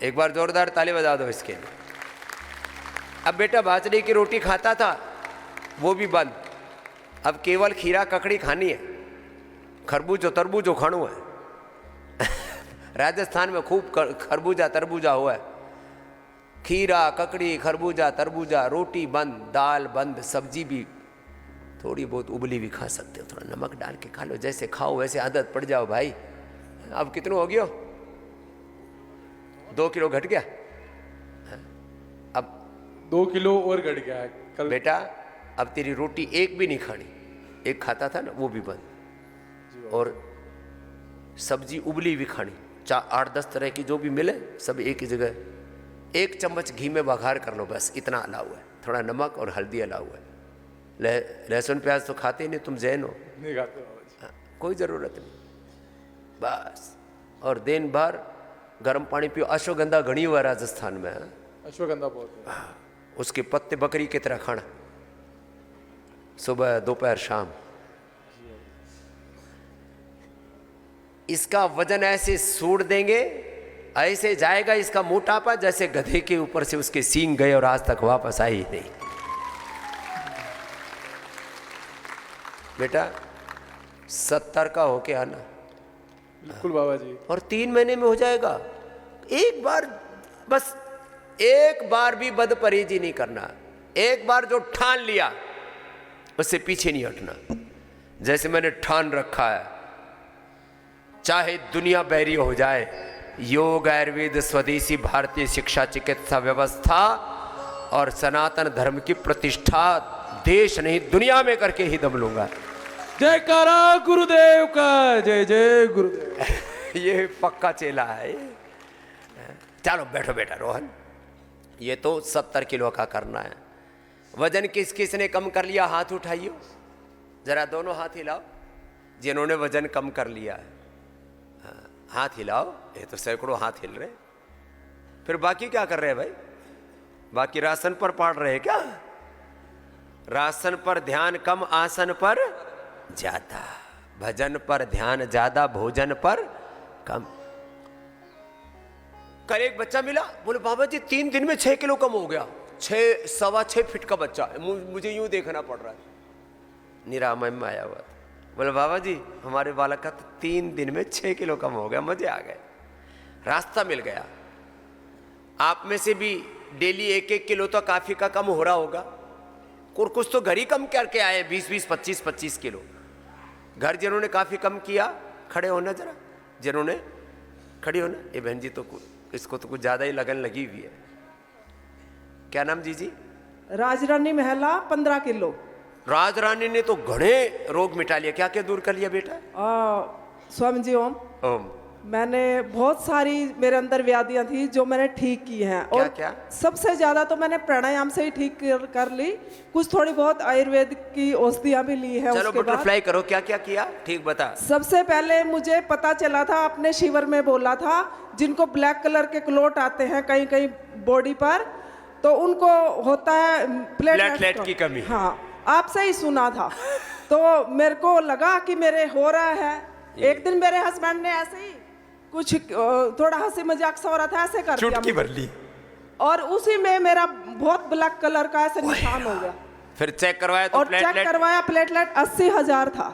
एक बार जोरदार ताली बजा दो इसके लिए। अब बेटा बाजरे की रोटी खाता था, वो भी बंद। अब केवल खीरा ककड़ी खानी है, खरबूजो तरबूजो खाणो है। राजस्थान में खूब खरबूजा तरबूजा हुआ है। खीरा ककड़ी खरबूजा तरबूजा, रोटी बंद, दाल बंद, सब्जी भी थोड़ी बहुत उबली भी खा सकते हो, थोड़ा नमक डाल के खा लो, जैसे खाओ वैसे आदत पड़ जाओ भाई। अब कितना हो गया? 2 किलो घट गया। अब 2 किलो और घट गया है कल। बेटा अब तेरी रोटी एक भी नहीं खानी, एक खाता था ना वो भी बंद, और सब्जी उबली भी खानी, 8-10 तरह की जो भी मिले सब एक ही जगह। 1 चम्मच घी में बघार कर लो, बस इतना अलाउ है, थोड़ा नमक और हल्दी अलाउ है। लहसुन प्याज तो खाते ही नहीं, तुम जैन हो, नहीं खाते बाबा जी। कोई ज़रूरत नहीं, बस। और दिन भर गर्म पानी पियो। अश्वगंधा घनी हुआ राजस्थान में, अश्वगंधा बहुत है। उसके पत्ते बकरी की तरह खाना, सुबह दोपहर शाम। इसका वजन ऐसे सूड़ देंगे, ऐसे जाएगा इसका मोटापा जैसे गधे के ऊपर से उसके सींग गए और आज तक वापस आई ही नहीं। बेटा 70 का होके आना, बिल्कुल बाबा जी। और 3 महीने में हो जाएगा। एक बार, बस एक बार भी बदपरहेजी नहीं करना। एक बार जो ठान लिया उससे पीछे नहीं हटना। जैसे मैंने ठान रखा है, चाहे दुनिया बैरी हो जाए, योग आयुर्वेद स्वदेशी भारतीय शिक्षा चिकित्सा व्यवस्था और सनातन धर्म की प्रतिष्ठा देश नहीं दुनिया में करके ही दम लूंगा। जयकारा गुरुदेव का, जय जय गुरुदेव। ये पक्का चेला है। चलो बैठो बेटा रोहन, ये तो 70 किलो का करना है। वजन किस किस ने कम कर लिया? हाथ उठाइयो जरा, दोनों हाथ हिलाओ जिन्होंने वजन कम कर लिया है। हाथ हिलाओ, ये तो सैकड़ों हाथ हिल रहे। फिर बाकी क्या कर रहे हैं भाई? बाकी राशन पर पड़ रहे हैं क्या? राशन पर ध्यान कम, आसन पर ज्यादा, भजन पर ध्यान ज्यादा, भोजन पर कम। कल एक बच्चा मिला, बोले बाबा जी 3 दिन में 6 किलो कम हो गया। 6.25 फीट का बच्चा, मुझे यूं देखना पड़ रहा है। निरामय में आया हुआ था। बोले बाबा जी हमारे बालक का तो 3 दिन में 6 किलो कम हो गया। मजे आ गए, रास्ता मिल गया। आप में से भी डेली 1-1 किलो तो काफी का कम हो रहा होगा। कुछ तो घर ही कम करके आए, 20-20, 25-25 किलो। घर जिन्होंने काफी कम किया, खड़े होना जरा, जिन्होंने खड़ी होना। ये बहन जी तो इसको तो कुछ ज्यादा ही लगन लगी हुई है। क्या नाम जी? राजरानी महिला 15 किलो। राजरानी ने तो घणे रोग मिटा लिया। क्या क्या दूर कर लिया बेटा? स्वामी जी ओम। ओम। मैंने बहुत सारी मेरे अंदर व्याधियां थी जो मैंने ठीक की हैं। क्या, और क्या? सबसे ज्यादा तो मैंने प्राणायाम से ही ठीक कर ली। कुछ थोड़ी बहुत आयुर्वेद की औषधियां भी ली है। चलो बटरफ्लाई करो, क्या क्या किया ठीक बता। सबसे पहले मुझे पता चला था, अपने शिविर में बोला था, जिनको ब्लैक कलर के क्लोट आते हैं कहीं कहीं बॉडी पर, तो उनको होता है प्लेटलेट की कमी। हाँ, आपसे ही सुना था। तो मेरे को लगा कि मेरे हो रहा है। एक दिन मेरे हस्बैंड ने ऐसे ही कुछ थोड़ा हंसी मजाक सा हो रहा था, ऐसे कर दिया, चुटकी भर ली, और उसी में मेरा बहुत ब्लैक कलर का ऐसे निशान हो गया। फिर चेक करवाया तो और चेक करवाया, प्लेटलेट 80,000 था।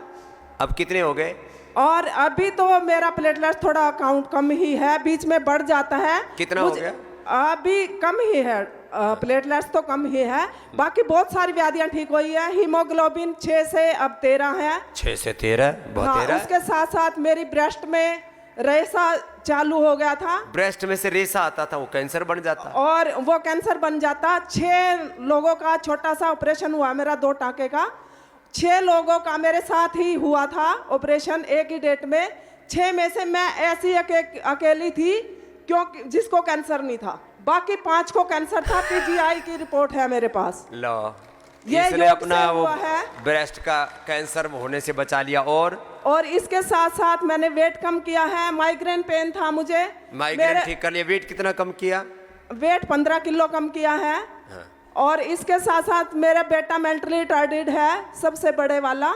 अब कितने हो गए? और अभी तो मेरा प्लेटलेट थोड़ा काउंट कम ही है, बीच में बढ़ जाता है। कितना हो गया? अभी कम ही है, प्लेटलेट्स तो कम ही है। बाकी बहुत सारी व्याधियां ठीक हुई है। हीमोग्लोबिन 6 से अब 13 है। 6 से 13 बहुत। 13 उसके साथ साथ मेरी ब्रेस्ट में रेशा चालू हो गया था। ब्रेस्ट में से रेशा आता था, वो कैंसर बन जाता, और वो कैंसर बन जाता। 6 लोगों का छोटा सा ऑपरेशन हुआ मेरा, 2 टाके का। 6 लोगों का मेरे साथ ही हुआ था ऑपरेशन एक ही डेट में। 6 में से मैं ऐसी अकेली थी क्योंकि जिसको कैंसर नहीं था, बाकी 5 को कैंसर था। पीजीआई की रिपोर्ट है मेरे पास। लो, ये इसने अपना वो है, ब्रेस्ट का कैंसर होने से बचा लिया। और इसके साथ साथ मैंने वेट कम किया है। माइग्रेन पेन था मुझे, माइग्रेन ठीक कर लिया। वेट कितना कम किया? वेट 15 किलो कम किया है। हाँ। और इसके साथ साथ मेरा बेटा मेंटली रिटार्डेड है, सबसे बड़े वाला।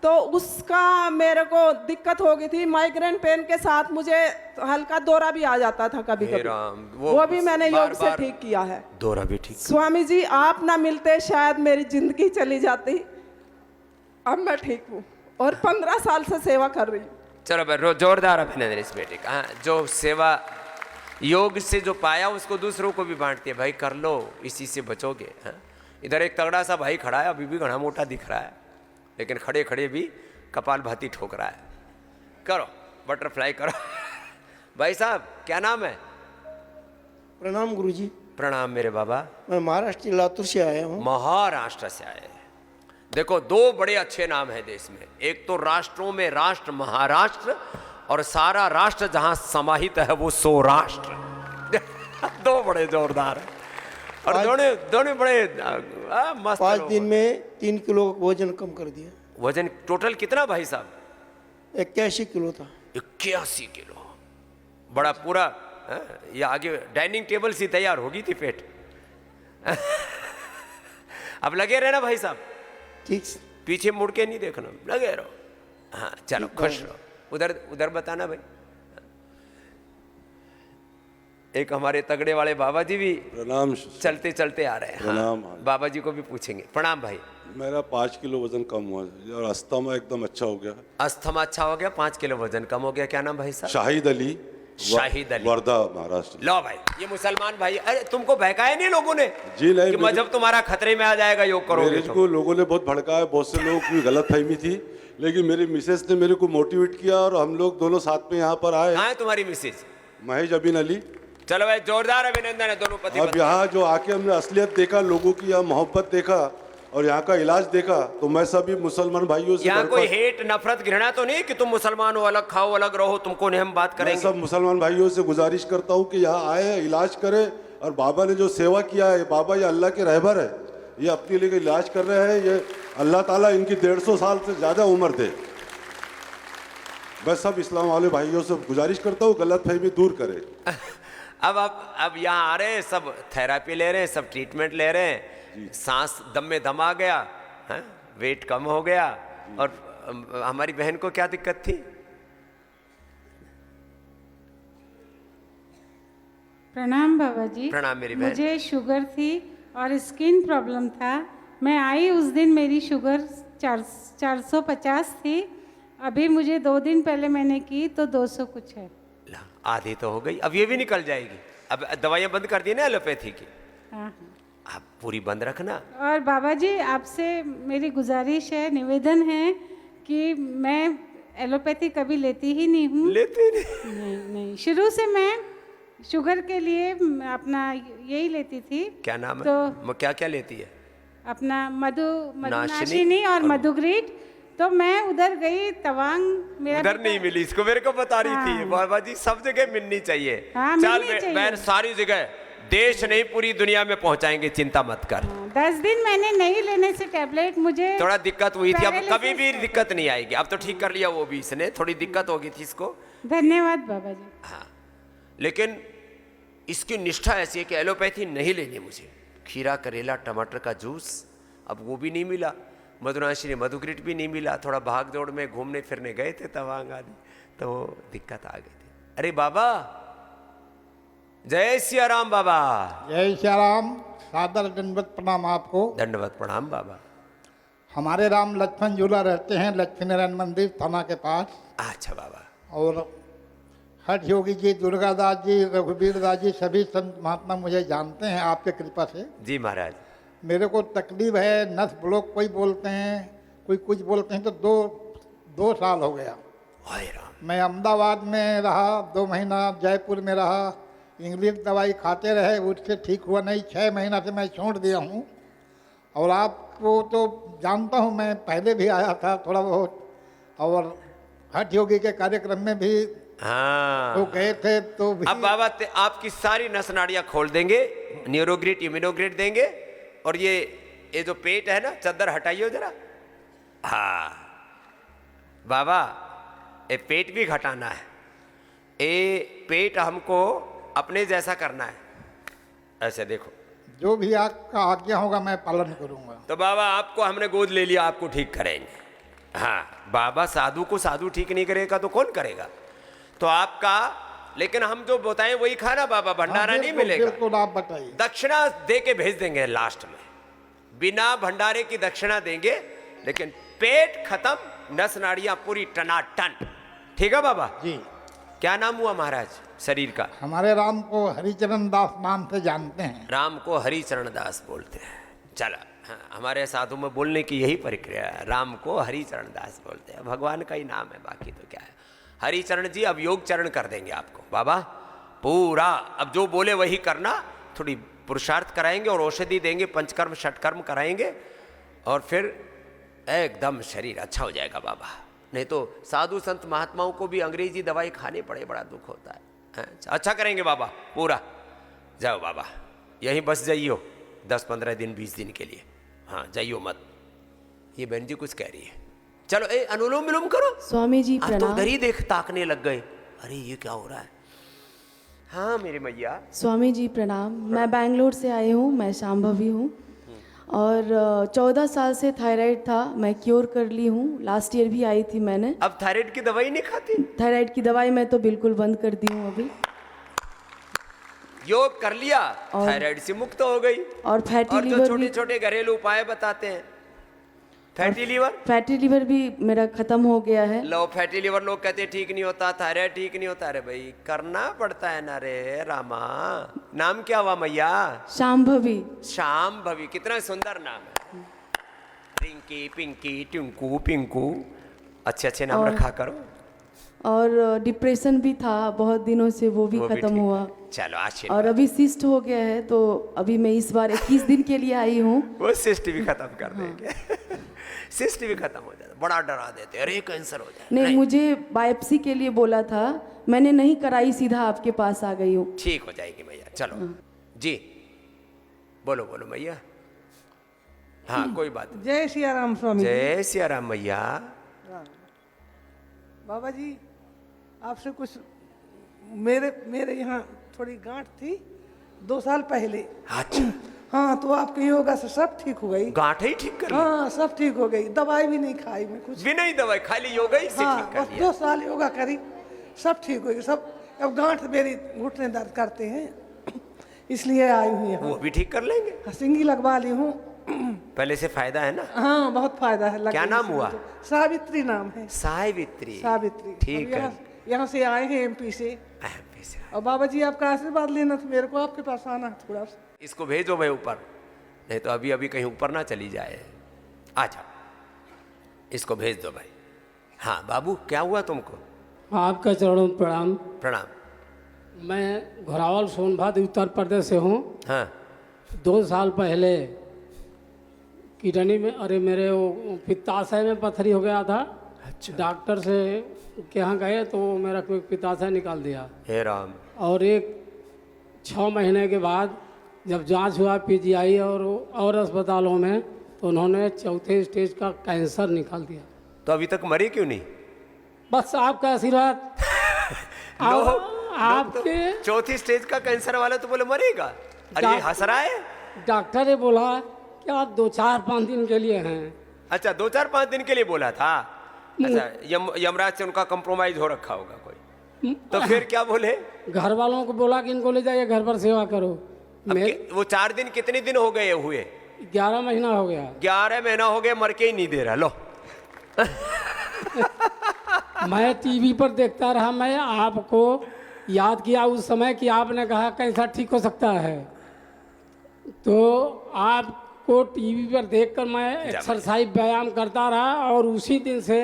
तो उसका मेरे को दिक्कत हो गई थी। माइग्रेन पेन के साथ मुझे हल्का दौरा भी आ जाता था कभी हे कभी, राम, वो भी मैंने योग से बार-बार ठीक किया है। दौरा भी ठीक। स्वामी जी आप ना मिलते शायद मेरी जिंदगी चली जाती। अब मैं ठीक हूँ और 15 साल से सेवा कर रही हूँ। चलो भाई जोरदार अभिनंदन इस बेटे का। हाँ, जो सेवा योग से जो पाया उसको दूसरों को भी बांटते हैं। भाई कर लो, इसी से बचोगे। हाँ, इधर एक तगड़ा सा भाई खड़ा है, अभी भी घना मोटा दिख रहा है, लेकिन खड़े खड़े भी कपाल भाती ठोक रहा है। करो बटरफ्लाई करो। भाई साहब क्या नाम है? प्रणाम गुरुजी। प्रणाम मेरे बाबा। मैं महाराष्ट्र लातूर से आया हूँ। महाराष्ट्र से आए। देखो दो बड़े अच्छे नाम हैं देश में, एक तो राष्ट्रों में राष्ट्र महाराष्ट्र, और सारा राष्ट्र जहां समाहित है वो सौराष्ट्र। दो बड़े जोरदार हैं और दोनों बड़े मस्त। 5 दिन में 3 किलो वजन कम कर दिया। वजन टोटल कितना भाई साहब? 81 किलो था। 81 किलो, बड़ा पूरा। ये आगे डाइनिंग टेबल सी तैयार होगी थी पेट। अब लगे रहना भाई साहब, ठीक। पीछे मुड़ के नहीं देखना, लगे रहो। हाँ चलो खुश रहो। उधर उधर बताना भाई। एक हमारे तगड़े वाले बाबा जी भी प्रणाम। चलते चलते आ रहे हैं। प्रणाम। हाँ, बाबा जी को भी पूछेंगे। प्रणाम भाई। मेरा 5 किलो वजन कम हुआ है और अस्थमा एकदम अच्छा हो गया। अस्थमा अच्छा हो गया, 5 किलो वजन कम हो गया। क्या नाम भाई साहब? शाहिद अली, शाहिद अली, वर्धा महाराष्ट्र। लो भाई, ये मुसलमान भाई। अरे तुमको बहकाया नहीं लोगों ने जी नहीं, कि मजहब तुम्हारा खतरे में आ जाएगा योग करोगे मेरे तो? को लोगों ने बहुत भड़काया, बहुत से लोग की गलत फहमी थी, लेकिन मेरी मिसेस ने मेरे को मोटिवेट किया और हम लोग दोनों साथ में यहाँ पर आए। कहाँ है तुम्हारी मिसेज? महेश अबिन अली। चलो भाई जोरदार अभिनंदन है दोनों पति अब पत्नी। यहाँ जो आके हमने असलियत देखा, लोगों की यहाँ मोहब्बत देखा और यहाँ का इलाज देखा, तो मैं सभी मुसलमान भाइयों से यहाँ कोई हेट नफरत घृणा तो नहीं कि तुम मुसलमान हो, अलग खाओ अलग रहो, तुमको नहीं हम बात मैं करेंगे। सब मुसलमान भाइयों से गुजारिश करता हूँ कि यहाँ आए, इलाज करें। और बाबा ने जो सेवा किया है, बाबा ये अल्लाह के रहबर है, ये अपने लिए इलाज कर रहे हैं। ये अल्लाह ताला इनकी 150 साल से ज़्यादा उम्र दे। मैं सब इस्लाम वाले भाइयों से गुजारिश करता हूँ गलत फहमी दूर करें। अब यहाँ आ रहे हैं, सब थेरापी ले रहे हैं, सब ट्रीटमेंट ले रहे हैं, सांस दम में दम आ गया है, वेट कम हो गया। और हमारी बहन को क्या दिक्कत थी? प्रणाम बाबा जी। प्रणाम मेरी बहन। मुझे शुगर थी और स्किन प्रॉब्लम था। मैं आई उस दिन मेरी शुगर 450 थी। अभी मुझे 2 दिन पहले मैंने की तो 200 कुछ है। ला, आधी तो हो गई, अब ये भी निकल जाएगी। अब दवाइयाँ बंद कर दी ना एलोपैथी की, हाँ हाँ। आप पूरी बंद रखना। और बाबा जी आपसे मेरी गुजारिश है, निवेदन है कि मैं एलोपैथी कभी लेती ही नहीं हूँ। लेते नहीं? नहीं, शुरू से मैं शुगर के लिए अपना यही लेती थी। क्या नाम है? तो क्या क्या लेती है? अपना नाशिनी मधुनाशिनी और मधुग्रीट। तो मैं उधर गई तवांग, मेरा उधर नहीं मिली, इसको मेरे को बता रही थी। हाँ। बाबा जी सब जगह मिलनी चाहिए। हाँ, चल मिलनी चाहिए। बहन, सारी जगह, देश नहीं पूरी दुनिया में पहुंचाएंगे, चिंता मत कर। 10 दिन मैंने नहीं लेने से टैबलेट, मुझे थोड़ा दिक्कत हुई थी, अब पैरालिसिस कभी भी दिक्कत नहीं आएगी। अब तो ठीक कर लिया वो भी इसने, थोड़ी दिक्कत हो गई थी इसको। धन्यवाद बाबा जी। हाँ, लेकिन इसकी निष्ठा ऐसी है कि एलोपैथी नहीं लेनी मुझे। खीरा करेला टमाटर का जूस, अब वो भी नहीं मिला। मधुनाशिनी मधुग्रीट भी नहीं मिला। थोड़ा भाग दौड़ में घूमने फिरने गए थे तवांग आदि, तो दिक्कत आ गई थी। अरे बाबा, जय सिया राम बाबा। जय श्री राम। सादर दंडवत प्रणाम आपको। दंडवत प्रणाम बाबा। हमारे राम लक्ष्मण झूला रहते हैं लक्ष्मी नारायण मंदिर थाना के पास। अच्छा बाबा। और हठ योगी जी, दुर्गा दास जी, रघुवीर दास जी, सभी संत महात्मा मुझे जानते हैं आपके कृपा से। जी महाराज। मेरे को तकलीफ है, नस ब्लॉक कोई बोलते हैं, कोई कुछ बोलते हैं। तो दो साल हो गया। हाय राम। मैं अहमदाबाद में रहा 2 महीना, जयपुर में रहा, इंग्लिश दवाई खाते रहे, उससे ठीक हुआ नहीं। 6 महीना से मैं छोड़ दिया हूँ। और आपको तो जानता हूँ, मैं पहले भी आया था थोड़ा बहुत, और हठ योगी के कार्यक्रम में भी हाँ, तो गए थे। तो भी अब बाबा आपकी सारी नस नाड़ियाँ खोल देंगे, न्यूरोग्रिड इम्यूनोग्रिड देंगे। और ये जो पेट है ना, चद्दर हटाइए जरा। हाँ बाबा, ये पेट भी घटाना है। ये पेट हमको अपने जैसा करना है। ऐसे देखो, जो भी आपका आज्ञा होगा मैं पालन करूँगा। तो बाबा आपको हमने गोद ले लिया, आपको ठीक करेंगे। हाँ, बाबा साधु को साधु ठीक नहीं करेगा तो कौन करेगा? तो आपका, लेकिन हम जो बताएं वही खाना बाबा, भंडारा नहीं मिलेगा। बिल्कुल आप बताइए। दक्षिणा दे के भेज देंगे लास्ट में, बिना भंडारे की दक्षिणा देंगे, लेकिन पेट खत्म, नस नाड़ियां पूरी टनाटन। ठीक है बाबा जी। क्या नाम हुआ महाराज शरीर का? हमारे राम को हरिचरण दास नाम से जानते हैं। राम को हरिचरण दास बोलते हैं। चला, हाँ, हमारे साधु में बोलने की यही प्रक्रिया है, राम को हरिचरण दास बोलते हैं। भगवान का ही नाम है, बाकी तो क्या है। हरिचरण जी अब योग चरण कर देंगे आपको बाबा पूरा। अब जो बोले वही करना, थोड़ी पुरुषार्थ कराएंगे और औषधि देंगे, पंचकर्म षटकर्म कराएंगे, और फिर एकदम शरीर अच्छा हो जाएगा बाबा। नहीं तो साधु संत महात्माओं को भी अंग्रेजी दवाई खाने पड़े, बड़ा दुख होता है। अच्छा करेंगे बाबा पूरा। जाओ बाबा, यहीं बस जाइयो 10-15 दिन 20 दिन के लिए। हाँ जाइयो मत। ये बहन जी कुछ कह रही है। चलो अनुलोम विलोम करो। स्वामी जी आप तो प्रणाम। उधर ही देख ताकने लग गए, अरे ये क्या हो रहा है। हाँ मेरे मैया। स्वामी जी प्रणाम। मैं बैंगलोर से आई हूँ, मैं शांभवी हूँ और 14 साल से थायराइड था, मैं क्योर कर ली हूँ। लास्ट ईयर भी आई थी मैंने। अब थायराइड की दवाई नहीं खाती? थायराइड की दवाई मैं तो बिल्कुल बंद कर दी हूँ अभी। योग कर लिया, थायराइड से मुक्त हो गई। और फैटी और जो लीवर छोटे भी, छोटे घरेलू उपाय बताते हैं, फैटी लीवर, फैटी लीवर भी मेरा खत्म हो गया है। लो फैटी लीवर लोग कहते हैं ठीक नहीं होता, थायराइड ठीक नहीं होता। अरे भाई करना पड़ता है ना रे रामा। नाम क्या हुआ मैया? शांभवी। शाम भवी, कितना सुंदर नाम है। रिंकी, पिंकी, टिंकू, पिंकू, अच्छे अच्छे नाम रखा करो। और डिप्रेशन भी था बहुत दिनों से, वो भी खत्म ठीक हुआ। है। चलो आशीर्वाद। और अभी सिस्ट हो गया है, तो अभी मैं इस बार 21 दिन के लिए आई हूँ। वो सिस्ट भी खत्म कर देंगे। सिस्ट भी खत्म हो जाता, बड़ा डरा देते, अरे कैंसर हो जाए। नहीं, मुझे बायोप्सी के लिए बोला था, मैंने नहीं कराई, सीधा आपके पास आ गई हूँ। ठीक हो जाएगी मैया। चलो जी, बोलो बोलो मैया। हाँ कोई बात नहीं। जय सिया राम स्वामी। जय सिया राम मैया। बाबा जी आपसे कुछ, मेरे यहाँ थोड़ी गांठ थी 2 साल पहले। अच्छा, हाँ तो आपके योगा से सब ठीक हो गई। गांठ ही ठीक कर ली? हाँ सब ठीक हो गई, दवाई भी नहीं खाई मैं कुछ। बिना ही दवाई, खाली योगा ही से हाँ ठीक कर बस लिया। 2 साल योगा करी, सब ठीक हो गई सब। अब गांठ मेरी घुटने दर्द करते हैं, इसलिए आई हूँ यहाँ। वो भी ठीक कर लेंगे, हसिंगी लगवा ली हूँ। पहले से फायदा है ना। हाँ बहुत फायदा है। क्या नाम हुआ? सावित्री नाम है। सावित्री। सावित्री। ठीक है। यहाँ से आए हैं MP से। MP से। और बाबा जी आपका आशीर्वाद लेना था, मेरे को आपके पास आना है थोड़ा सा। इसको भेजो भाई ऊपर, नहीं तो अभी अभी कहीं ऊपर ना चली जाए। आ जाओ, इसको भेज दो भाई। हाँ बाबू क्या हुआ तुमको? आपका चरणों में प्रणाम। प्रणाम। मैं घोरावल सोनभद्र उत्तर प्रदेश से हूँ। हाँ 2 साल पहले किडनी में, अरे मेरे वो पित्ताशय में पथरी हो गया था। अच्छा। डॉक्टर से के यहाँ गए तो मेरा कोई पित्ताशय निकाल दिया। हे राम। और 6 महीने के बाद जब जांच हुआ PGI और अस्पतालों में, तो उन्होंने 4थे स्टेज का कैंसर निकाल दिया। तो अभी तक मरे क्यों नहीं? बस आपका आशीर्वाद। आपके 4थी स्टेज का कैंसर वाला तो बोले मरेगा। अरे ये हंस रहा है। डॉक्टर ने बोला कि आप 2-4-5 दिन के लिए हैं। अच्छा 2-4-5 दिन के लिए बोला था। अच्छा यमराज से उनका कंप्रोमाइज हो रखा होगा कोई। तो फिर क्या बोले? घर वालों को बोला कि इनको ले जाइए घर पर सेवा करो। वो 4 दिन कितने दिन हो गए हुए? 11 महीना हो गया। 11 महीना हो गए, मर के ही नहीं दे रहा। लो मैं टीवी पर देखता रहा, मैं आपको याद किया उस समय कि आपने कहा कैंसर ठीक हो सकता है, तो आपको टीवी पर देखकर मैं एक्सरसाइज व्यायाम करता रहा। और उसी दिन से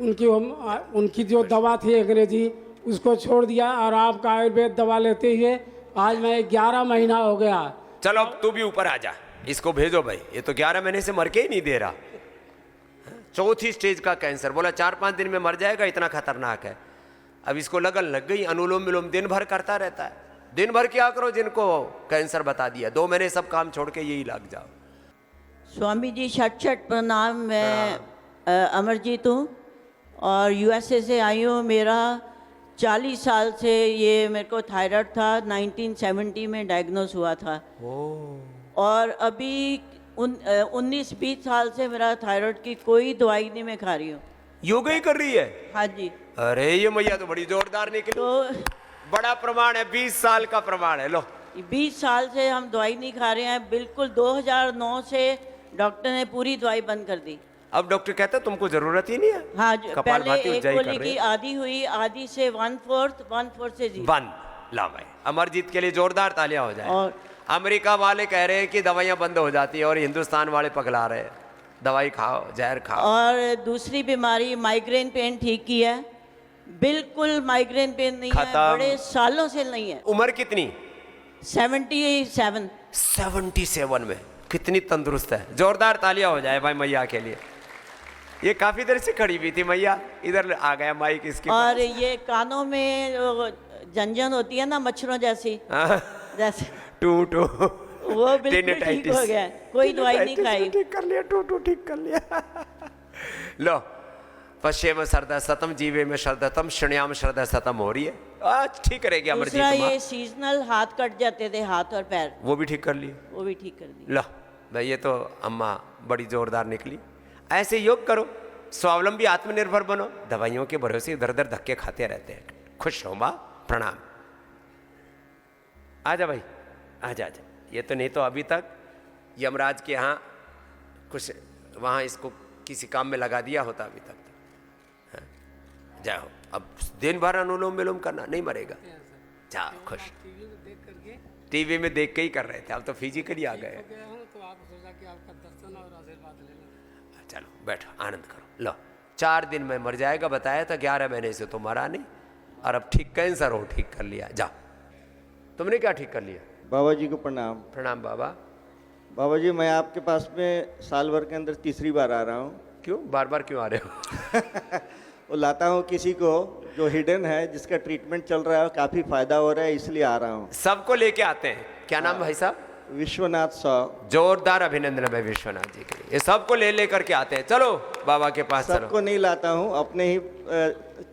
उनकी जो दवा थी अंग्रेजी, उसको छोड़ दिया और आपका आयुर्वेद दवा लेते हुए आज मैं 11 महीना हो गया। चलो अब तू भी ऊपर आ जा, इसको भेजो भाई। ये तो 11 महीने से मर के ही नहीं दे रहा। 4थी स्टेज का कैंसर, बोला 4-5 दिन में मर जाएगा, इतना खतरनाक है। अब इसको लगन लग गई, अनुलोम विलोम दिन भर करता रहता है। दिन भर क्या करो, जिनको कैंसर बता दिया 2 महीने सब काम छोड़ के यही लग जाओ। स्वामी जी छठ प्रणाम। मैं अमरजीत हूँ और USA से आई हूँ। मेरा 40 साल से ये मेरे को थायराइड था, 1970 में डायग्नोस हुआ था। और अभी 19-20 साल से मेरा थायराइड की कोई दवाई नहीं मैं खा रही हूँ। योगा ही कर रही है? हाँ जी। अरे ये मैया तो बड़ी जोरदार निकली। तो बड़ा प्रमाण है, 20 साल का प्रमाण है। लो 20 साल से हम दवाई नहीं खा रहे हैं, बिल्कुल 2009 से डॉक्टर ने पूरी दवाई बंद कर दी। अब डॉक्टर कहता है तुमको जरूरत ही नहीं है। हाँ, कपाल पहले भाती एक उज्जाई गोली कर रहे की हैं। आधी हुई, आधी से 1/4 से जी। बंद। ला भाई, अमरजीत के लिए जोरदार तालियां हो जाए। और अमेरिका वाले कह रहे हैं कि दवाइयां बंद हो जाती है और हिंदुस्तान वाले पगला रहे हैं, दवाई खाओ, जहर खाओ। और दूसरी बीमारी माइग्रेन पेन ठीक की है, बिल्कुल माइग्रेन पेन नहीं है, खत्म। बड़े सालों से नहीं है। उम्र कितनी? 77। 77 में कितनी तंदुरुस्त है। जोरदार तालियां हो जाए भाई मैया के लिए। ये काफी देर से खड़ी हुई थी मैया, इधर आ गया माइक इसके और पास। ये कानों में जंजन होती है ना मच्छरों जैसी, जैसे टू टू वो बिल्कुल ठीक टेनिटाइटिस। हो गया, कोई दवाई नहीं टेनिटाइटिस खाई। ठीक कर लिया, टू टू ठीक कर लिया। लो पश्चिम श्रद्धा सतम जीवे में श्रद्धातम शण्याम श्रद्धा सतम हो रही है, आज ठीक करेगी अमरजीत दूसरा माँ। ये सीजनल हाथ कट जाते थे, हाथ और पैर, वो भी ठीक कर लिए। वो भी ठीक कर दी। लो भाई ये तो अम्मा बड़ी जोरदार निकली। ऐसे योग करो, स्वावलंबी आत्मनिर्भर बनो, दवाइयों के भरोसे इधर उधर धक्के खाते रहते हैं। खुश हो माँ, प्रणाम। आजा भाई, आजा आजा। ये तो नहीं तो अभी तक यमराज के यहाँ कुछ वहाँ इसको किसी काम में लगा दिया होता अभी तक। हाँ, जाओ अब दिन भर अनुलोम विलोम करना, नहीं मरेगा। जा खुश। टीवी में देख के ही कर रहे थे, अब तो फिजिकली आ गए। चलो बैठो, आनंद करो। लो 4 दिन में मर जाएगा बताया था, 11 महीने से तो मरा नहीं, और अब ठीक कैंसर हो ठीक कर लिया। जाओ, तुमने क्या ठीक कर लिया? बाबा जी को प्रणाम। प्रणाम बाबा। बाबा जी मैं आपके पास में साल भर के अंदर तीसरी बार आ रहा हूँ। क्यों बार बार क्यों आ रहे हो? वो लाता हूँ किसी को जो हिडन है, जिसका ट्रीटमेंट चल रहा है, काफ़ी फायदा हो रहा है, इसलिए आ रहा हूँ। सबको लेके आते हैं। क्या नाम भाई साहब? विश्वनाथ साहब। जोरदार अभिनंदन है विश्वनाथ जी के लिए। ये सबको ले करके आते हैं। चलो बाबा के पास चलो। सबको नहीं लाता हूँ, अपने ही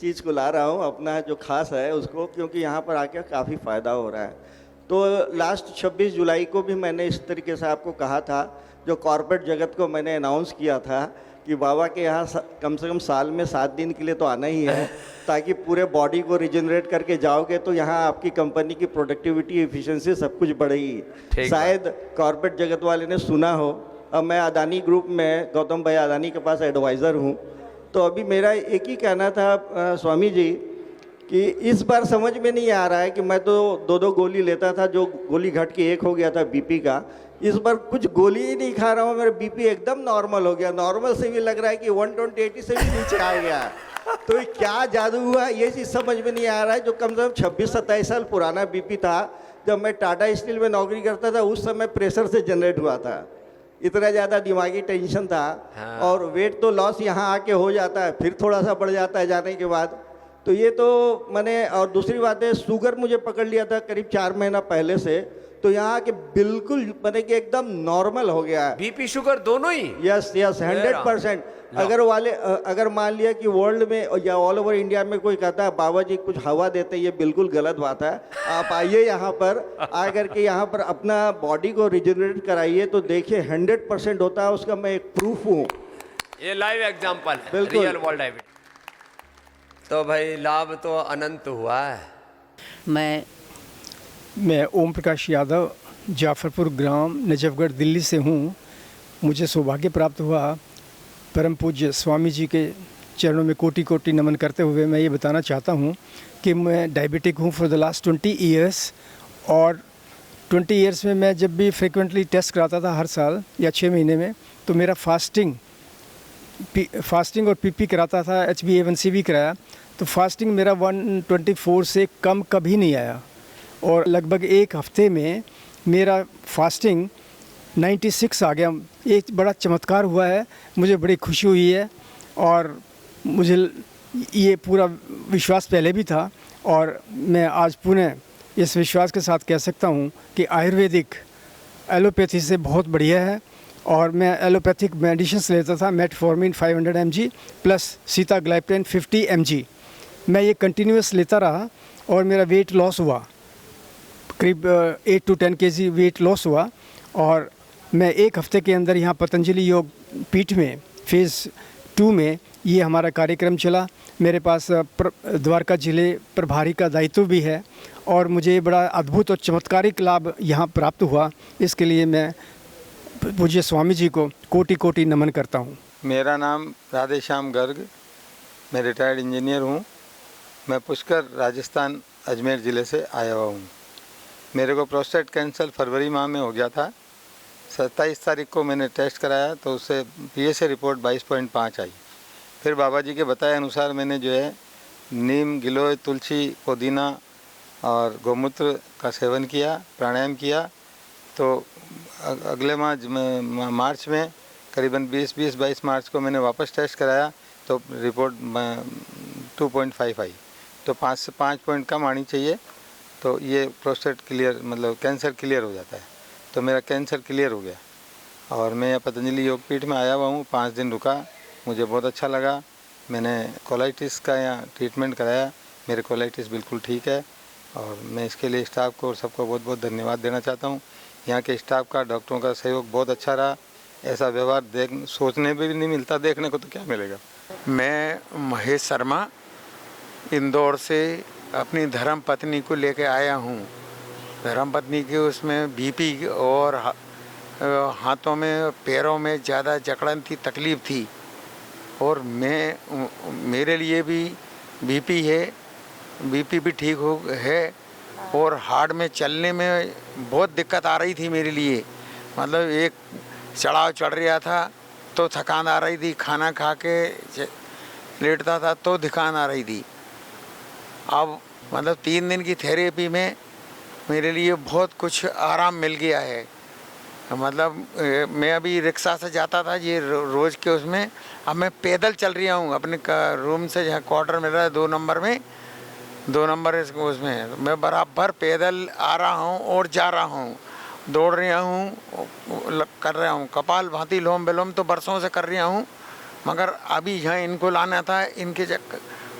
चीज़ को ला रहा हूँ, अपना जो खास है उसको, क्योंकि यहाँ पर आके काफ़ी फ़ायदा हो रहा है। तो लास्ट 26 जुलाई को भी मैंने इस तरीके से आपको कहा था, जो कॉर्पोरेट जगत को मैंने अनाउंस किया था कि बाबा के यहाँ कम से कम साल में 7 दिन के लिए तो आना ही है, ताकि पूरे बॉडी को रिजनरेट करके जाओगे तो यहाँ आपकी कंपनी की प्रोडक्टिविटी, एफिशिएंसी सब कुछ बढ़ेगी। शायद कॉर्पोरेट जगत वाले ने सुना हो। अब मैं अदानी ग्रुप में गौतम भाई अदानी के पास एडवाइज़र हूँ। तो अभी मेरा एक ही कहना था स्वामी जी कि इस बार समझ में नहीं आ रहा है कि मैं तो 2-2 गोली लेता था, जो गोली घट के 1 हो गया था बीपी का। इस बार कुछ गोली ही नहीं खा रहा हूँ, मेरा बीपी एकदम नॉर्मल हो गया। नॉर्मल से भी लग रहा है कि 120-180 से भी नीचे आ गया। तो ये क्या जादू हुआ, ये चीज़ समझ में नहीं आ रहा है। जो कम से कम 26-27 साल पुराना बीपी था, जब मैं टाटा स्टील में नौकरी करता था, उस समय प्रेशर से जनरेट हुआ था। इतना ज़्यादा दिमागी टेंशन था। हाँ। और वेट तो लॉस यहाँ आके हो जाता है, फिर थोड़ा सा बढ़ जाता है जाने के बाद। तो ये तो मैंने, और दूसरी बात है, शुगर मुझे पकड़ लिया था करीब 4 महीना पहले से। तो यहाँ के बिल्कुल मैंने कि एकदम नॉर्मल हो गया है। बीपी शुगर दोनों ही? यस 100%। अगर मान लिया कि वर्ल्ड में या ऑल ओवर इंडिया में कोई कहता है बाबा जी कुछ हवा देते हैं, ये बिल्कुल गलत बात है। आप आइए यहाँ पर, आकर के यहाँ पर अपना बॉडी को रिजनरेट कराइए तो देखिए 100% होता है। उसका मैं एक प्रूफ हूँ। ये लाइव एग्जाम्पल है, बिल्कुल। Real world evidence. तो भाई लाभ तो अनंत हुआ है। मैं ओम प्रकाश यादव जाफरपुर ग्राम नजफगढ़ दिल्ली से हूँ। मुझे सौभाग्य प्राप्त हुआ परम पूज्य स्वामी जी के चरणों में कोटि कोटि नमन करते हुए मैं ये बताना चाहता हूँ कि मैं डायबिटिक हूँ फॉर द लास्ट 20 ईयर्स। और 20 ईयर्स में मैं जब भी फ्रिक्वेंटली टेस्ट कराता था हर साल या 6 महीने में, तो मेरा फास्टिंग और पीपी कराता था, HbA1c भी कराया, तो फास्टिंग मेरा 124 से कम कभी नहीं आया। और लगभग 1 हफ्ते में मेरा फास्टिंग 96 आ गया। एक बड़ा चमत्कार हुआ है, मुझे बड़ी खुशी हुई है। और मुझे ये पूरा विश्वास पहले भी था, और मैं आज पुनः इस विश्वास के साथ कह सकता हूँ कि आयुर्वेदिक एलोपैथी से बहुत बढ़िया है। और मैं एलोपैथिक मेडिसिन्स लेता था, मेटफॉर्मिन 500 mg प्लस सीताग्लाइप्टेन 50 mg। मैं ये कंटिन्यूस लेता रहा और मेरा वेट लॉस हुआ, करीब 8 to 10 kg वेट लॉस हुआ। और मैं 1 हफ्ते के अंदर यहाँ पतंजलि योग पीठ में फेज़ 2 में ये हमारा कार्यक्रम चला। मेरे पास द्वारका जिले प्रभारी का दायित्व भी है और मुझे बड़ा अद्भुत और चमत्कारिक लाभ यहाँ प्राप्त हुआ। इसके लिए मैं पूज्य स्वामी जी को कोटि कोटि नमन करता हूँ। मेरा नाम राधेश्याम गर्ग, मैं रिटायर्ड इंजीनियर हूँ। मैं पुष्कर राजस्थान अजमेर ज़िले से आया हुआ हूँ। मेरे को प्रोस्टेट कैंसर फरवरी माह में हो गया था। 27 तारीख को मैंने टेस्ट कराया तो उससे PSA रिपोर्ट 22.5 आई। फिर बाबा जी के बताए अनुसार मैंने जो है नीम, गिलोय, तुलसी, पुदीना और गौमूत्र का सेवन किया, प्राणायाम किया। तो अगले माह मार्च में करीबन 22 मार्च को मैंने वापस टेस्ट कराया तो रिपोर्ट 2.5 आई। तो 5 से 5 पॉइंट कम आनी चाहिए तो ये प्रोस्टेट क्लियर मतलब कैंसर क्लियर हो जाता है। तो मेरा कैंसर क्लियर हो गया और मैं यहाँ पतंजलि योगपीठ में आया हुआ हूँ। 5 दिन रुका, मुझे बहुत अच्छा लगा। मैंने कोलाइटिस का यहाँ ट्रीटमेंट कराया, मेरे कोलाइटिस बिल्कुल ठीक है और मैं इसके लिए स्टाफ को और सबको बहुत बहुत धन्यवाद देना चाहता हूँ। यहाँ के स्टाफ का, डॉक्टरों का सहयोग बहुत अच्छा रहा। ऐसा व्यवहार सोचने में भी नहीं मिलता, देखने को तो क्या मिलेगा। मैं महेश शर्मा इंदौर से अपनी धर्म पत्नी को लेके आया हूँ। धर्म पत्नी के उसमें BP और हाथों में पैरों में ज़्यादा जकड़न थी, तकलीफ़ थी और मेरे लिए भी BP है, BP भी ठीक हो है और हार्ट में चलने में बहुत दिक्कत आ रही थी मेरे लिए। मतलब एक चढ़ाव चढ़ रहा था तो थकान आ रही थी, खाना खा के लेटता था तो थकान आ रही थी। अब मतलब 3 दिन की थेरेपी में मेरे लिए बहुत कुछ आराम मिल गया है। मतलब मैं अभी रिक्शा से जाता था ये रोज़ के उसमें, अब मैं पैदल चल रहा हूँ अपने रूम से, जहाँ क्वार्टर मिल रहा है 2 नंबर में, 2 नंबर उसमें मैं बराबर पैदल आ रहा हूँ और जा रहा हूँ, दौड़ रहा हूँ, कर रहा हूँ। कपाल भाती, लोम विलोम तो बरसों से कर रहा हूँ, मगर अभी यहाँ इनको लाना था, इनके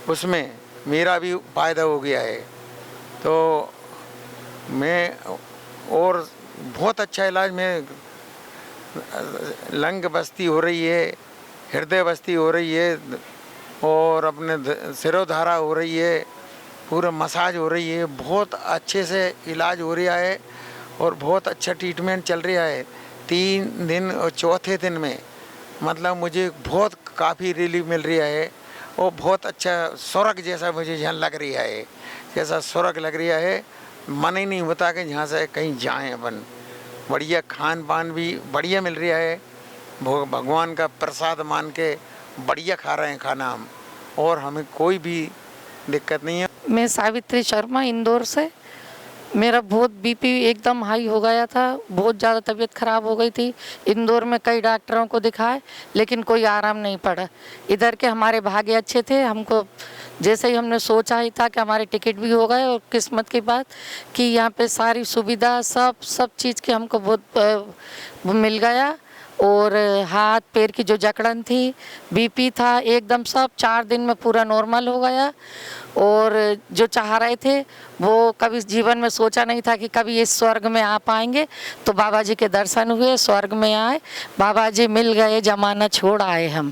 उसमें मेरा भी फ़ायदा हो गया है। तो मैं और बहुत अच्छा इलाज में लंग बस्ती हो रही है, हृदय बस्ती हो रही है और अपने सिरोधारा हो रही है, पूरा मसाज हो रही है। बहुत अच्छे से इलाज हो रहा है और बहुत अच्छा ट्रीटमेंट चल रहा है। 3 दिन और चौथे दिन में मतलब मुझे बहुत काफ़ी रिलीफ मिल रहा है और बहुत अच्छा स्वर्ग जैसा मुझे यहाँ लग रहा है, जैसा स्वर्ग लग रहा है। मन ही नहीं होता कि यहाँ से कहीं जाएं अपन। बढ़िया खान पान भी बढ़िया मिल रहा है, भगवान का प्रसाद मान के बढ़िया खा रहे हैं खाना हम, और हमें कोई भी दिक्कत नहीं है। मैं सावित्री शर्मा इंदौर से। मेरा बहुत BP एकदम हाई हो गया था, बहुत ज़्यादा तबीयत ख़राब हो गई थी। इंदौर में कई डॉक्टरों को दिखाए लेकिन कोई आराम नहीं पड़ा। इधर के हमारे भाग्य अच्छे थे, हमको जैसे ही हमने सोचा ही था कि हमारे टिकट भी हो गए और किस्मत की बात कि यहाँ पे सारी सुविधा सब चीज़ की हमको बहुत मिल गया। और हाथ पैर की जो जकड़न थी, BP था, एकदम सब 4 दिन में पूरा नॉर्मल हो गया। और जो चाह रहे थे वो कभी जीवन में सोचा नहीं था कि कभी इस स्वर्ग में आ पाएंगे, तो बाबा जी के दर्शन हुए, स्वर्ग में आए, बाबा जी मिल गए, जमाना छोड़ आए हम।